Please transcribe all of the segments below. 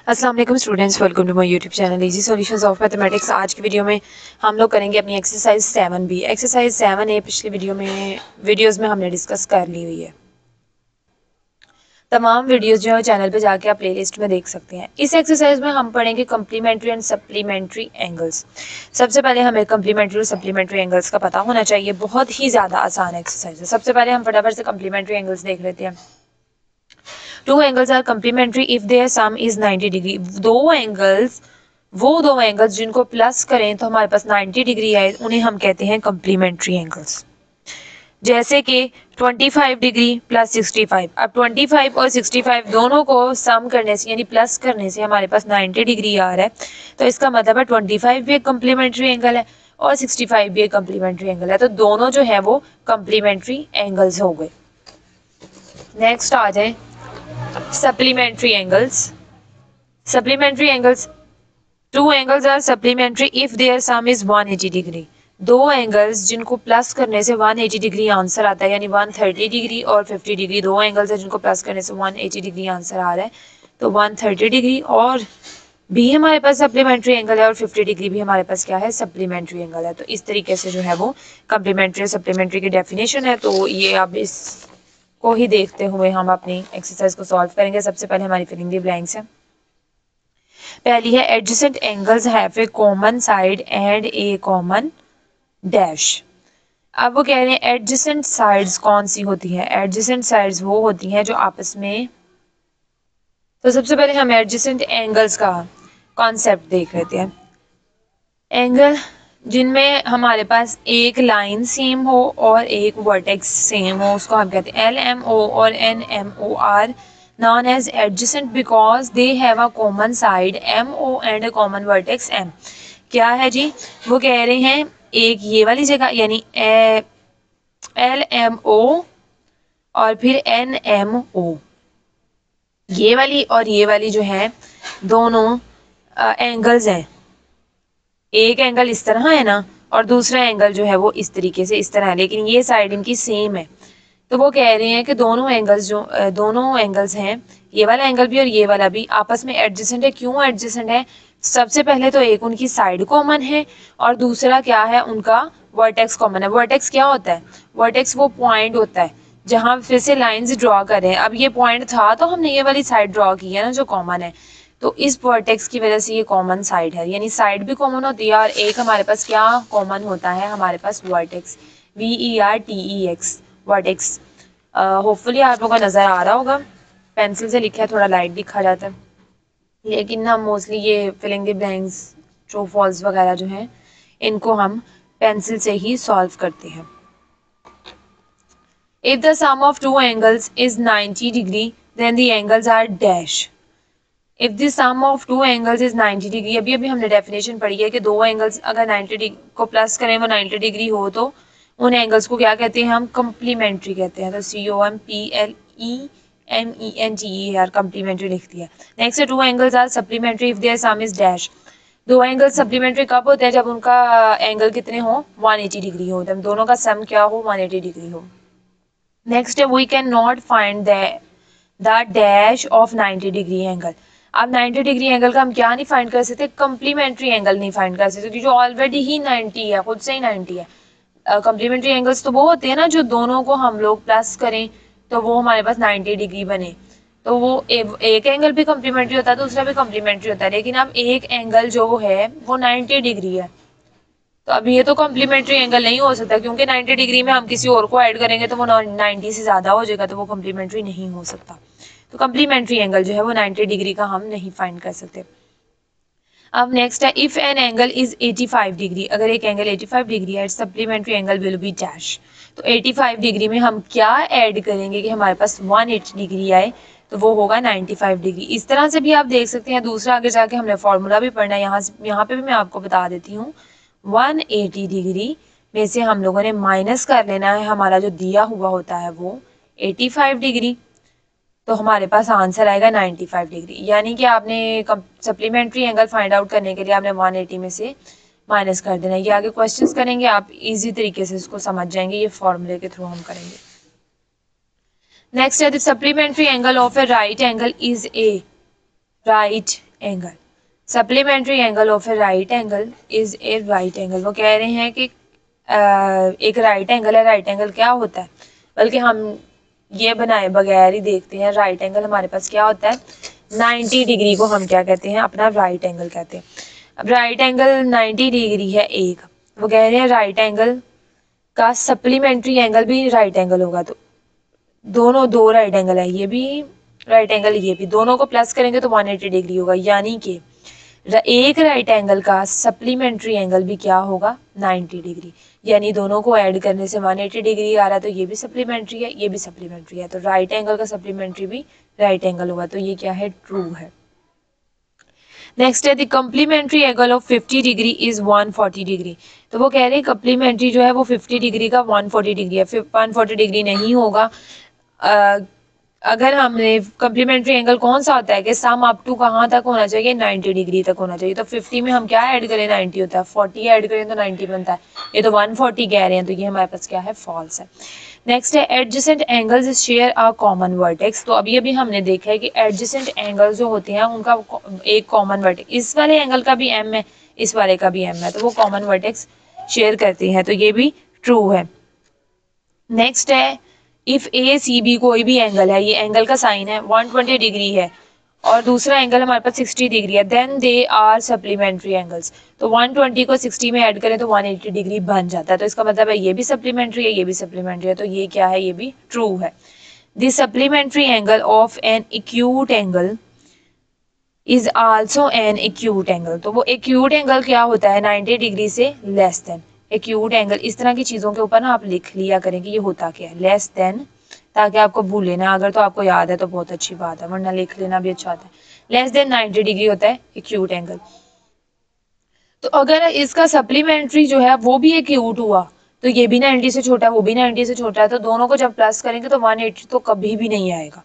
अस्सलाम वालेकुम students, welcome to my YouTube channel easy solutions of mathematics. आज की वीडियो में हम लोग करेंगे अपनी एक्सरसाइज 7B। एक्सरसाइज 7A पिछली वीडियोस में हमने डिस्कस कर ली हुई है। तमाम वीडियोस जो है चैनल पे जाके आप प्लेलिस्ट में देख सकते हैं। इस एक्सरसाइज में हम पढ़ेंगे कम्प्लीमेंट्री एंड सप्लीमेंट्री एंगल्स। सबसे पहले हमें कम्प्लीमेंट्री और सप्लीमेंट्री एंगल्स का पता होना चाहिए। बहुत ही ज़्यादा आसान एक्सरसाइज है। सबसे पहले हम फटाफट से कम्प्लीमेंट्री एंगल्स देख लेते हैं। Two angles are complementary if their sum is 90 degree. वो दो एंगल्स जिनको प्लस करें तो हमारे पास 90 डिग्री आए, उन्हें हम कहते हैं कम्प्लीमेंट्री एंगल्स। जैसे कि 25 डिग्री प्लस 65। अब 25 और 65 दोनों को सम करने से यानी प्लस करने से हमारे पास 90 डिग्री आ रहा है, तो इसका मतलब है 25 भी एक कम्प्लीमेंट्री एंगल है और 65 भी एक कम्प्लीमेंट्री एंगल है। तो दोनों जो है वो कम्प्लीमेंट्री एंगल्स हो गए। नेक्स्ट आ जाए supplementary angles. Supplementary angles. Two angles are supplementary if their sum is 180 degree. दो एंगल्स जिनको प्लस करने से 180 डिग्री आंसर आता है, यानी 130 डिग्री और 50 डिग्री दो एंगल्स है जिनको प्लस करने से 180 डिग्री आंसर आ रहा है, तो 130 डिग्री और भी हमारे पास सप्लीमेंट्री एंगल है और 50 डिग्री भी हमारे पास क्या है, सप्लीमेंट्री एंगल है। तो इस तरीके से जो है वो कम्प्लीमेंट्री और सप्लीमेंट्री की डेफिनेशन है। तो ये अब इस को ही देखते हुए हम अपनी एक्सरसाइज को सॉल्व करेंगे। सबसे पहले हमारी फिलिंग द ब्लैंक्स है। पहली है adjacent angles have a common side and A common dash. अब वो कह रहे हैं एडजेसेंट साइड्स कौन सी होती है। एडजेसेंट साइड्स वो होती हैं जो आपस में, तो सबसे पहले हम एडजेसेंट एंगल्स का कॉन्सेप्ट देख लेते हैं। एंगल जिनमें हमारे पास एक लाइन सेम हो और एक वर्टेक्स सेम हो, उसको हम कहते हैं LMO और NMO are known as adjacent because they have a common side MO and a common vertex M। क्या है जी, वो कह रहे हैं एक ये वाली जगह यानी LMO और फिर NMO, ये वाली और ये वाली जो है दोनों एंगल्स हैं। एक एंगल इस तरह है ना और दूसरा एंगल जो है वो इस तरीके से इस तरह है, लेकिन ये साइड इनकी सेम है। तो वो कह रहे हैं कि दोनों एंगल्स हैं, ये वाला एंगल भी और ये वाला भी आपस में एडजेसेंट है। क्यों एडजेसेंट है? सबसे पहले तो एक उनकी साइड कॉमन है और दूसरा क्या है, उनका वर्टेक्स कॉमन है। वर्टेक्स क्या होता है? वर्टेक्स वो पॉइंट होता है जहां फिर से लाइंस ड्रॉ करें। अब ये पॉइंट था तो हमने ये वाली साइड ड्रॉ की है ना जो कॉमन है, तो इस वर्टेक्स की वजह से ये कॉमन साइड है, यानी साइड भी कॉमन होती है। और एक हमारे पास क्या कॉमन होता है, हमारे पास वर्टेक्स, VERTEX वर्टेक्स। होपफुली आप लोगों को नज़र आ रहा होगा। पेंसिल से लिखा है, थोड़ा लाइट दिखा जाता है, लेकिन हम मोस्टली ये filling the blanks, true false वगैरह जो हैं इनको हम पेंसिल से ही सॉल्व करते हैं। If the sum of two angles is 90 degree then the angles are dash. If the sum of two angles is 90 degree, अभी अभी हमने डेफिनेशन पढ़ी है कि दो एंगल्स अगर 90 डिग्री को प्लस करें वो 90 डिग्री हो तो उन एंगल्स को क्या कहते हैं, हम कम्प्लीमेंट्री कहते हैं। तो COMPLEMENTER कम्प्लीमेंट्री लिख दिया। नेक्स्ट है two angles are supplementary if their sum is dash. दो एंगल सप्लीमेंट्री कब होते हैं? जब उनका एंगल कितने हो, 180 डिग्री हो, तब दोनों का सम क्या हो, 180 डिग्री हो। नेक्स्ट है we can not find the dash of 90 degree angle. अब 90 डिग्री एंगल का हम क्या नहीं फाइंड कर सकते, कम्प्लीमेंट्री एंगल नहीं फाइंड कर सकते, जो ऑलरेडी ही 90 है, खुद से ही 90 है। कम्प्लीमेंट्री एंगल्स तो वो होते हैं ना जो दोनों को हम लोग प्लस करें तो वो हमारे पास 90 डिग्री बने। तो वो एक एंगल भी कम्प्लीमेंट्री होता है, दूसरा भी कम्प्लीमेंट्री होता है, लेकिन अब एक एंगल जो है वो 90 डिग्री है। तो अब ये तो कम्प्लीमेंट्री एंगल नहीं हो सकता, क्योंकि 90 डिग्री में हम किसी और को ऐड करेंगे तो वो 90 से ज़्यादा हो जाएगा, तो वो कम्प्लीमेंट्री नहीं हो सकता। तो कम्प्लीमेंट्री एंगल जो है वो 90 डिग्री का हम नहीं फाइंड कर सकते। अब नेक्स्ट है if an angle is 85 degree. अगर एक एंगल 85 डिग्री है, supplementary angle will be dash. तो 85 डिग्री में हम क्या ऐड करेंगे कि हमारे पास 180 डिग्री आए, तो वो होगा 95 डिग्री। इस तरह से भी आप देख सकते हैं। दूसरा आगे जाके हमने फॉर्मूला भी पढ़ना है, यहाँ पे भी मैं आपको बता देती हूँ। 180 डिग्री में से हम लोगों ने माइनस कर लेना है, हमारा जो दिया हुआ होता है वो 85 डिग्री, तो हमारे पास आंसर आएगा 95 डिग्री। यानी कि आपने सप्लीमेंट्री एंगल फाइंड आउट करने के लिए आपने 180 में से माइनस कर देना है। ये आगे क्वेश्चंस करेंगे, आप इजी तरीके से इसको समझ जाएंगे, ये फॉर्मूले के थ्रू हम करेंगे। नेक्स्ट है the supplementary angle of A right angle is a right angle. Supplementary angle of A right angle is a right angle. वो कह रहे हैं कि एक राइट एंगल है। राइट एंगल क्या होता है, बल्कि हम ये बनाए बगैर ही देखते हैं। राइट एंगल हमारे पास क्या होता है, 90 डिग्री को हम क्या कहते हैं, अपना राइट एंगल कहते हैं। अब राइट एंगल 90 डिग्री है एक, वो कह रहे हैं राइट एंगल का सप्लीमेंट्री एंगल भी राइट एंगल होगा। तो दोनों दो राइट एंगल है, ये भी राइट एंगल ये भी, दोनों को प्लस करेंगे तो 180 डिग्री होगा। यानी कि एक राइट एंगल का सप्लीमेंट्री एंगल भी क्या होगा, 90 डिग्री। यानी दोनों को ऐड करने से 180 डिग्री आ रहा है, तो ये भी सप्लीमेंट्री है, ये भी सप्लीमेंट्री है। तो राइट एंगल का सप्लीमेंट्री भी राइट एंगल होगा। तो ये क्या है, ट्रू है। नेक्स्ट है the complementary angle of 50 degree is 140 degree. तो वो कह रहे हैं कम्प्लीमेंट्री जो है वो 50 डिग्री का 140 डिग्री है। 140 डिग्री नहीं होगा। अगर हमने कम्प्लीमेंट्री एंगल कौन सा होता है कि सम अप टू कहाँ तक होना चाहिए, 90 डिग्री तक होना चाहिए। तो 50 में हम क्या ऐड करें, 90 होता है, 40 ऐड करें तो 90 बनता है। ये तो 140 कह रहे हैं, तो ये हमारे पास क्या है, फॉल्स है। नेक्स्ट है adjacent angles share a common vertex. तो अभी अभी हमने देखा है कि एडजेसेंट एंगल्स जो होते हैं उनका एक कॉमन वर्टेक्स, इस वाले एंगल का भी एम है, इस वाले का भी एम है, तो वो कॉमन वर्टेक्स शेयर करती हैं। तो ये भी ट्रू है। नेक्स्ट है इफ ए सी बी कोई भी एंगल है, ये एंगल का साइन है, 120 डिग्री है और दूसरा एंगल हमारे पास 60 डिग्री है, then they are supplementary angles. तो 120 को 60 में ऐड करें तो 180 डिग्री बन जाता है। तो इसका मतलब है ये भी सप्लीमेंट्री है, ये भी सप्लीमेंट्री है। तो ये क्या है, ये भी ट्रू है। The supplementary angle of an acute angle is also an acute angle. तो वो एक्यूट एंगल क्या होता है, 90 डिग्री से लेस देन। एक्यूट एंगल, इस तरह की चीज़ों के ऊपर ना आप लिख लिया करें कि ये होता क्या है, लेस देन, ताकि आपको भूले ना। अगर तो आपको याद है तो बहुत अच्छी बात है, वरना लिख लेना भी अच्छा होता है। लेस देन 90 डिग्री होता है एक्यूट एंगल। तो अगर इसका सप्लीमेंट्री जो है वो भी एक्यूट हुआ, तो ये भी 90 से छोटा है, वो भी 90 से छोटा है, तो दोनों को जब प्लस करेंगे तो 180 तो कभी भी नहीं आएगा।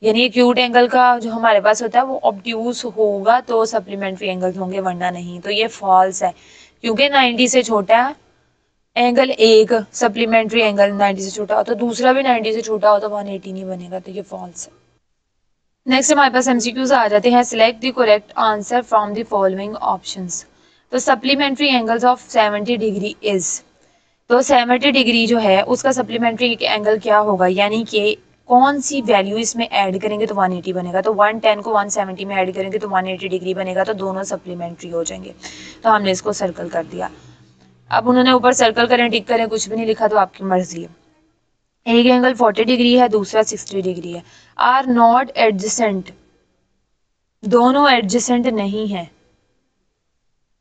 यानी एक्यूट एंगल का जो हमारे पास होता है वो ऑब्ट्यूज होगा तो सप्लीमेंट्री एंगल होंगे, वरना नहीं। तो ये फॉल्स है, क्योंकि 90 से छोटा है एंगल एक, सप्लीमेंट्री एंगल 90 से छोटा हो तो दूसरा भी 90 से छोटा हो तो 180 नहीं बनेगा। तो ये फॉल्स है। नेक्स्ट हमारे पास एमसीक्यूज आ जाते हैं। Select the correct answer from the following options. तो supplementary angles of 70 degree is, तो 70 डिग्री जो है उसका सप्लीमेंट्री एंगल क्या होगा, यानी कि कौन सी वैल्यू इसमें ऐड करेंगे तो 180 बनेगा। तो 110 को 170 में ऐड करेंगे तो 180 डिग्री बनेगा। तो दोनों सप्लीमेंट्री हो जाएंगे। तो हमने इसको सर्कल कर दिया। अब उन्होंने ऊपर सर्कल करें, टिक करें, कुछ भी नहीं लिखा, तो आपकी मर्जी है। एक एंगल 40 डिग्री है, दूसरा 60 डिग्री है। आर नॉट एडजेसेंट, दोनों एडजेसेंट नहीं है,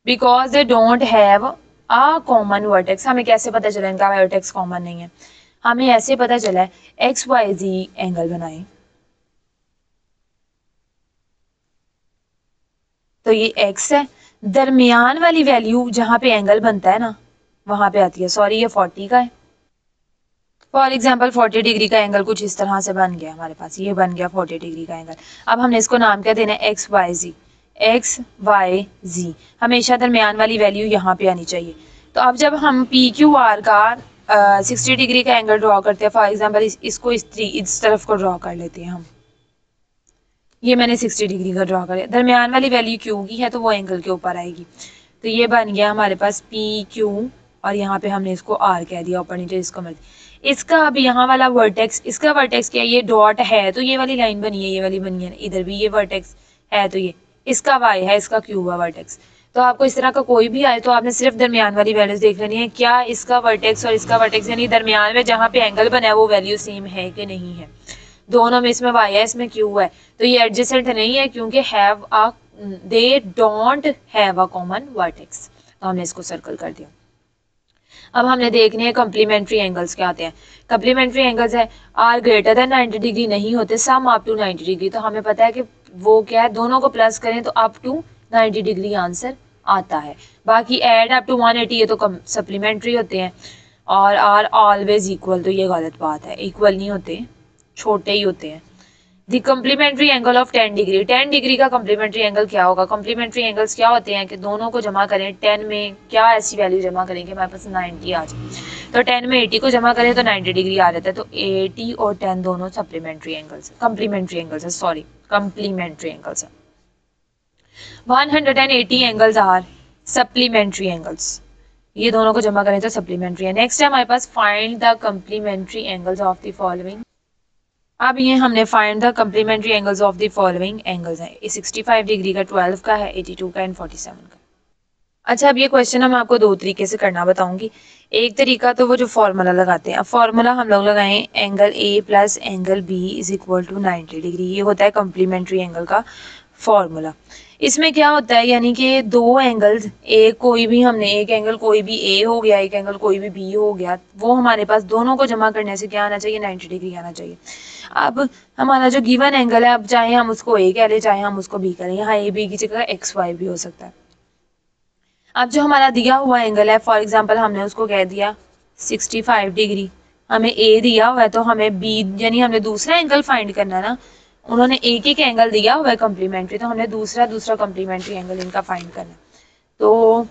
because they don't have a common vertex. हमें कैसे पता चला इनका वर्टेक्स कॉमन नहीं है, हमें ऐसे पता चला है, एक्स वाई जी एंगल बनाए तो ये एक्स है, दरमियान वाली वैल्यू जहां पे एंगल बनता है ना वहां पे आती है। सॉरी, ये 40 का है। फॉर एग्जाम्पल 40 डिग्री का एंगल कुछ इस तरह से बन गया हमारे पास, ये बन गया 40 डिग्री का एंगल। अब हमने इसको नाम क्या देना है, एक्स वाई जी। एक्स वाई जी, हमेशा दरमियान वाली वैल्यू यहाँ पे आनी चाहिए। तो अब जब हम पी क्यू आर का 60 डिग्री का एंगल ड्रॉ करते हैं, फॉर एग्जाम्पल इसको इस तरफ को ड्रॉ कर लेते हैं हम, ये मैंने 60 डिग्री का ड्रॉ कर, दरमियान वाली वैल्यू क्यू की है तो वो एंगल के ऊपर आएगी। तो ये बन गया हमारे पास पी क्यू और यहाँ पे हमने इसको आर कह दिया, ऊपर नीचे इसको मर्जी। इसका अब यहाँ वाला वर्टेक्स, इसका वर्टेक्स क्या है, ये डॉट है तो ये वाली लाइन बनी है, ये वाली बनी है, इधर भी ये वर्टेक्स है तो ये इसका वाई है, इसका क्यू हुआ वर्टेक्स। तो आपको इस तरह का कोई भी आए तो आपने सिर्फ दरमियान वाली वैल्यूज देख लेनी है, क्या इसका वर्टेक्स और इसका वर्टेक्स यानी दरमियान में जहाँ पे एंगल बना है वो वैल्यू सेम है कि नहीं है। दोनों में, इसमें वाई है इसमें क्यू है, तो ये एडजेसेंट नहीं है क्योंकि have a, they don't have a common vertex. तो हमने इसको सर्कल कर दिया। अब हमने देखने हैं कम्प्लीमेंट्री एंगल्स क्या आते हैं। कम्प्लीमेंट्री एंगल्स है आर ग्रेटर देन 90 डिग्री नहीं होते, सम अप टू 90 डिग्री। तो हमें पता है कि वो क्या है, दोनों को प्लस करें तो अप टू 90 डिग्री आंसर आता है। बाकी एड अप टू 180 ये तो सप्लीमेंट्री होते हैं। और आर ऑलवेज इक्वल, तो ये गलत बात है, इक्वल नहीं होते, छोटे ही होते हैं। The complementary angle of 10 degree, 10 degree का कम्प्लीमेंट्री एंगल क्या होगा। कम्प्लीमेंट्री एंगल्स क्या होते हैं कि दोनों को जमा करें 10 में, क्या ऐसी वैल्यू जमा करेंगे, हमारे पास 90 आ जाए, तो 10 में 80 को जमा करें तो 90 डिग्री आ जाता है। तो 80 और 10 दोनों सप्लीमेंट्री एंगल्स, कम्प्लीमेंट्री एंगल्स है, सॉरी कम्प्लीमेंट्री एंगल्स है। 180 एंगल्स आर सप्लीमेंट्री एंगल्स, ये दोनों को जमा करें तो सप्लीमेंट्री है। नेक्स्ट है हमारे पास find the complementary angles of the following. अब ये हमने find the complementary angles of the following angles है, 65 डिग्री का, 12 का है, 82 का एंड 47 का। अच्छा, अब ये क्वेश्चन हम आपको दो तरीके से करना बताऊंगी। एक तरीका तो वो जो फॉर्मूला लगाते हैं, अब फॉर्मूला हम लोग लगाएं angle A plus angle B is equal to 90 degree, ये होता है कम्प्लीमेंट्री एंगल का फॉर्मूला। इसमें क्या होता है, यानी कि दो एंगल्स, एक कोई भी हमने एक एंगल कोई भी ए हो गया, एक एंगल कोई भी बी हो गया, वो हमारे पास दोनों को जमा करने से क्या आना चाहिए, 90 डिग्री आना चाहिए। अब हमारा जो गिवन एंगल है, अब चाहे हम उसको ए कह लें चाहे हम उसको बी करें, यहाँ ए बी की जगह एक्स वाई भी हो सकता है। अब जो हमारा दिया हुआ एंगल है, फॉर एग्जांपल हमने उसको कह दिया 65 डिग्री, हमें ए दिया हुआ है तो हमें बी यानी हमने दूसरा एंगल फाइंड करना है ना। उन्होंने एक एक एंगल दिया हुआ है कम्प्लीमेंट्री, तो हमने दूसरा दूसरा कम्प्लीमेंट्री एंगल इनका फाइंड करना है। तो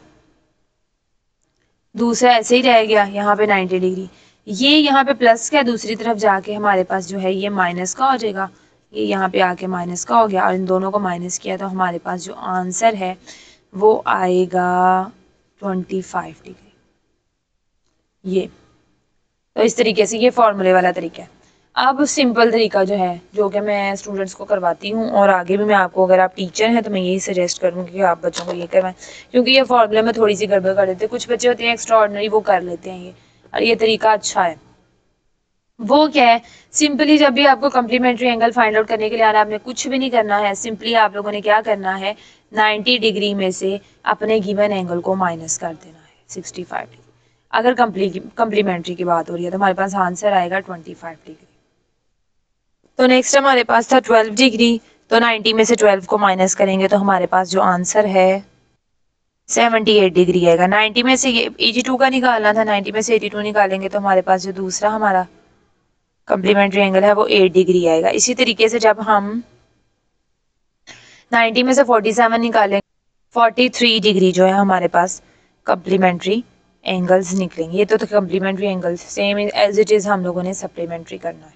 दूसरा ऐसे ही रह गया यहाँ पे 90 डिग्री, ये यहाँ पे प्लस का दूसरी तरफ जाके हमारे पास जो है ये माइनस का हो जाएगा, ये यहाँ पे आके माइनस का हो गया और इन दोनों को माइनस किया तो हमारे पास जो आंसर है वो आएगा 25 डिग्री। ये तो इस तरीके से ये फॉर्मूले वाला तरीका है। अब सिंपल तरीका जो है, जो कि मैं स्टूडेंट्स को करवाती हूँ और आगे भी मैं आपको, अगर आप टीचर हैं तो मैं यही सजेस्ट करूँगी कि आप बच्चों को ये करवाएं, क्योंकि ये फॉर्मूले में थोड़ी सी गड़बड़ कर देते हैं। कुछ बच्चे होते हैं एक्स्ट्रा ऑर्डिनरी, वो कर लेते हैं ये, और ये तरीका अच्छा है। वो क्या है, सिंपली जब भी आपको कम्प्लीमेंट्री एंगल फाइंड आउट करने के लिए आना है, आपने कुछ भी नहीं करना है, सिंपली आप लोगों ने क्या करना है, 90 डिग्री में से अपने गिवन एंगल को माइनस कर देना है 65 डिग्री। अगर कम्प्लीमेंट्री की बात हो रही है तो हमारे पास आंसर आएगा 25 डिग्री। तो नेक्स्ट हमारे पास था 12 डिग्री, तो 90 में से 12 को माइनस करेंगे तो हमारे पास जो आंसर है 78 डिग्री आएगा। 90 में से ये 82 का निकालना था, 90 में से 82 निकालेंगे तो हमारे पास जो दूसरा हमारा कम्प्लीमेंट्री एंगल है वो 8 डिग्री आएगा। इसी तरीके से जब हम 90 में से 47 निकालेंगे, 43 डिग्री जो है हमारे पास कम्प्लीमेंट्री एंगल्स निकलेंगे। ये तो complementary angles same as it is हम लोगों ने सप्लीमेंट्री करना है।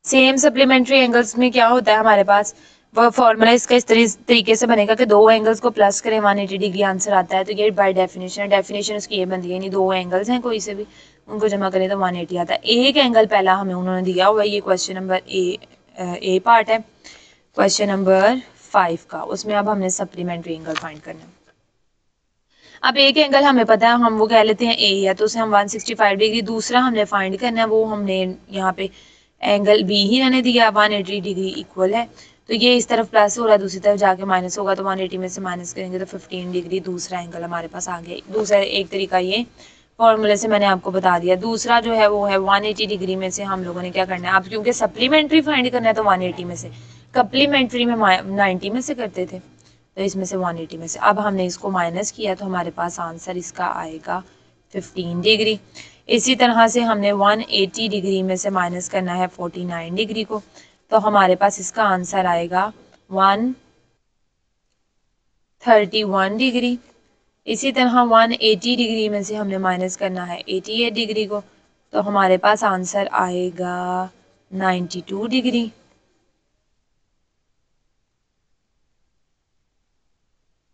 सेम सप्लीमेंट्री एंगल्स में क्या होता है हमारे पास, वह फॉर्मूला इसका इस तरीके से बनेगा कि दो एंगल्स को प्लस करें 180 डिग्री आंसर आता है, तो ये बाय डेफिनेशन उसकी ये बनती है, यानी दो एंगल्स हैं कोई से भी, उनको जमा करें तो 180 आता है। एक एंगल पहला हमें उन्होंने दिया हुआ है, ये क्वेश्चन नंबर ए पार्ट है, क्वेश्चन नंबर 5 का, उसमें अब हमने सप्लीमेंट्री एंगल फाइंड करना है। अब एक एंगल हमें पता है, हम वो कह लेते हैं ए है, तो उसे हम 165 डिग्री, दूसरा हमने फाइंड करना है, वो हमने यहाँ पे एंगल बी ही रहने दिया, 180 डिग्री इक्वल है, तो ये इस तरफ प्लस हो रहा है, दूसरी तरफ जाके माइनस होगा, तो 180 में से माइनस करेंगे तो 15 डिग्री दूसरा एंगल हमारे पास आ गया। दूसरा एक तरीका ये फॉर्मूले से मैंने आपको बता दिया। दूसरा जो है वो है 180 डिग्री में से हम लोगों ने क्या करना है, अब क्योंकि सप्लीमेंट्री फाइंड करना है तो 180 में से, कम्प्लीमेंट्री में 90 में से करते थे, तो इसमें से 180 में से अब हमने इसको माइनस किया तो हमारे पास आंसर इसका आएगा 15 डिग्री। इसी तरह से हमने 180 डिग्री में से माइनस करना है 49 डिग्री को, तो हमारे पास इसका आंसर आएगा 131 डिग्री। इसी तरह 180 डिग्री में से हमने माइनस करना है 88 डिग्री को, तो हमारे पास आंसर आएगा 92 डिग्री।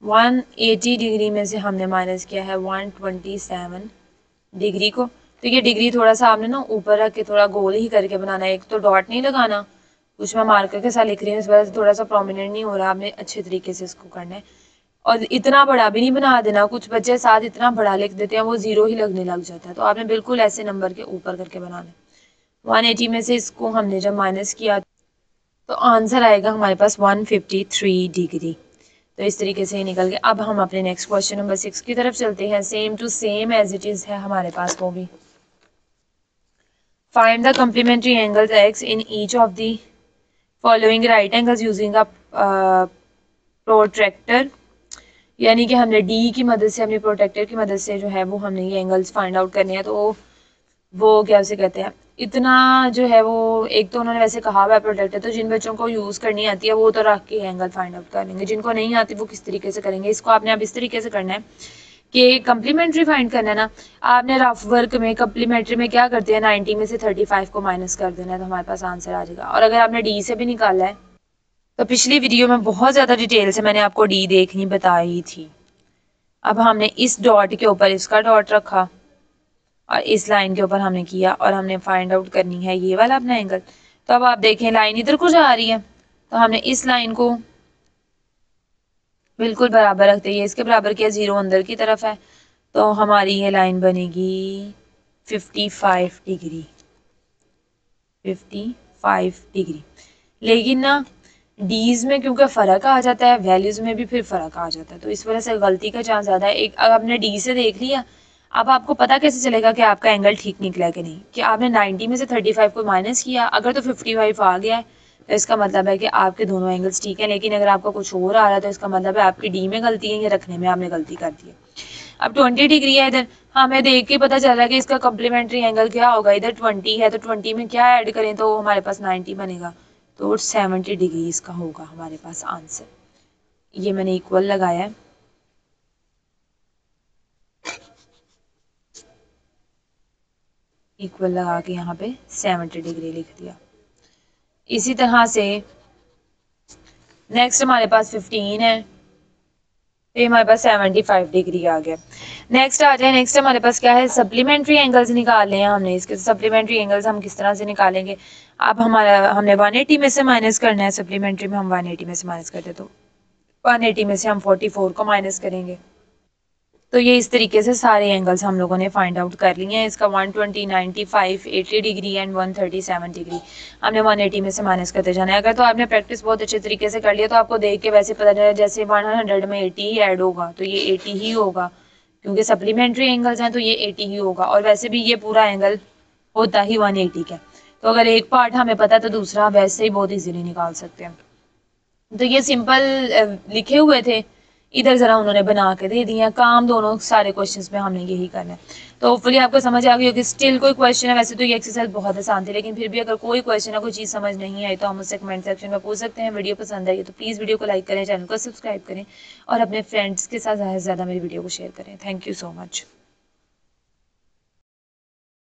180 डिग्री में से हमने माइनस किया है 127 डिग्री को, तो ये डिग्री थोड़ा सा आपने ना ऊपर रख के थोड़ा गोल ही करके बनाना है, एक तो डॉट नहीं लगाना, कुछ मैं मार्कर के साथ लिख रही हूँ इस वजह से थोड़ा सा प्रोमिनेंट नहीं हो रहा, आपने अच्छे तरीके से इसको करना है। और इतना बड़ा भी नहीं बना देना, कुछ बच्चे साथ इतना बड़ा लिख देते हैं वो जीरो ही लगने लग जाता है, तो आपने बिल्कुल ऐसे नंबर के ऊपर करके बनाना है। 180 में से इसको हमने जब माइनस किया तो आंसर आएगा हमारे पास 153 डिग्री। तो इस तरीके से ही निकल गया। अब हम अपने नेक्स्ट क्वेश्चन नंबर 6 की तरफ चलते हैं। Same to same as it is है हमारे पास वो भी। Find the complementary angles x in each of the following right angles using a protractor, यानी कि हमने डी की मदद से, अपने प्रोटेक्टर की मदद से जो है वो हमने ये एंगल्स फाइंड आउट करने हैं। तो वो क्या उसे कहते हैं, इतना जो है वो, एक तो उन्होंने वैसे कहा हुआ है प्रोटेक्टर, तो जिन बच्चों को यूज़ करनी आती है वो तो रख के एंगल फाइंड आउट कर लेंगे, जिनको नहीं आती वो किस तरीके से करेंगे। इसको आपने अब इस तरीके से करना है कि कम्प्लीमेंट्री फाइंड करना है ना, आपने रफ वर्क में कम्प्लीमेंट्री में क्या करते हैं, 90 में से 35 को माइनस कर देना है, तो हमारे पास आंसर आ जाएगा। और अगर आपने डी से भी निकाला है तो पिछली वीडियो में बहुत ज़्यादा डिटेल से मैंने आपको डी देखनी बताई थी। अब हमने इस डॉट के ऊपर इसका डॉट रखा और इस लाइन के ऊपर हमने किया और हमने फाइंड आउट करनी है ये वाला अपना एंगल। तो अब आप देखें लाइन इधर को जा रही है, तो हमने इस लाइन को बिल्कुल बराबर रखते हैं, इसके बराबर किया, 0 अंदर की तरफ है, तो हमारी ये लाइन बनेगी 55 डिग्री, 55 डिग्री। लेकिन ना डीज में क्योंकि फ़र्क आ जाता है, वैल्यूज़ में भी फिर फ़र्क आ जाता है, तो इस वजह से गलती का चांस ज़्यादा है। एक अगर आपने डी से देख लिया, अब आपको पता कैसे चलेगा कि आपका एंगल ठीक निकला कि नहीं, कि आपने 90 में से 35 को माइनस किया, अगर तो 55 आ गया है तो इसका मतलब है कि आपके दोनों एंगल्स ठीक है। लेकिन अगर आपका कुछ और आ रहा है तो इसका मतलब है आपकी डी में गलती है या रखने में आपने गलती कर दी है। अब 20 डिग्री है इधर, हमें देख के पता चल रहा है कि इसका कम्प्लीमेंट्री एंगल क्या होगा। इधर 20 है तो 20 में क्या ऐड करें तो हमारे पास 90 बनेगा, तो 70 डिग्री इसका होगा हमारे पास आंसर। ये मैंने इक्वल लगाया है, इक्वल लगा के यहाँ पे 70 डिग्री लिख दिया। इसी तरह से नेक्स्ट हमारे पास 15 है, तो हमारे पास 75 डिग्री आ गया। नेक्स्ट आ जाए, नेक्स्ट हमारे पास क्या है, सप्लीमेंट्री एंगल्स निकालने हैं हमने। इसके सप्लीमेंट्री एंगल्स हम किस तरह से निकालेंगे, अब हमारा हमने 180 में से माइनस करना है, सप्लीमेंट्री में हम 180 में से माइनस करते, तो 180 में से हम 44 को माइनस करेंगे। तो ये इस तरीके से सारे एंगल्स हम लोगों ने फाइंड आउट कर लिए हैं। इसका 120, 95, 80 डिग्री एंड 137 डिग्री हमने 180 में से माइनस करते जाना है। अगर तो आपने प्रैक्टिस बहुत अच्छे तरीके से कर लिया तो आपको देख के वैसे पता चला जैसे 100 में 80 ही ऐड होगा तो ये 80 ही होगा, क्योंकि सप्लीमेंट्री एंगल्स हैं तो ये 80 ही होगा। और वैसे भी ये पूरा एंगल होता ही 180 का, तो अगर एक पार्ट हमें पता है तो दूसरा वैसे ही बहुत ईजिली निकाल सकते हैं। तो ये सिंपल लिखे हुए थे, इधर जरा उन्होंने बना के दे दिया। काम दोनों सारे क्वेश्चंस में हमने यही करना है। तो होपफुली आपको समझ आ गई होगी। स्टिल कोई क्वेश्चन है, वैसे तो ये एक्सरसाइज बहुत आसान थी, लेकिन फिर भी अगर कोई क्वेश्चन है, कोई चीज़ समझ नहीं आई तो हम उससे कमेंट सेक्शन में पूछ सकते हैं। वीडियो पसंद आई तो प्लीज़ वीडियो को लाइक करें, चैनल को सब्सक्राइब करें और अपने फ्रेंड्स के साथ ज़्यादा से ज़्यादा मेरी वीडियो को शेयर करें। Thank you so much.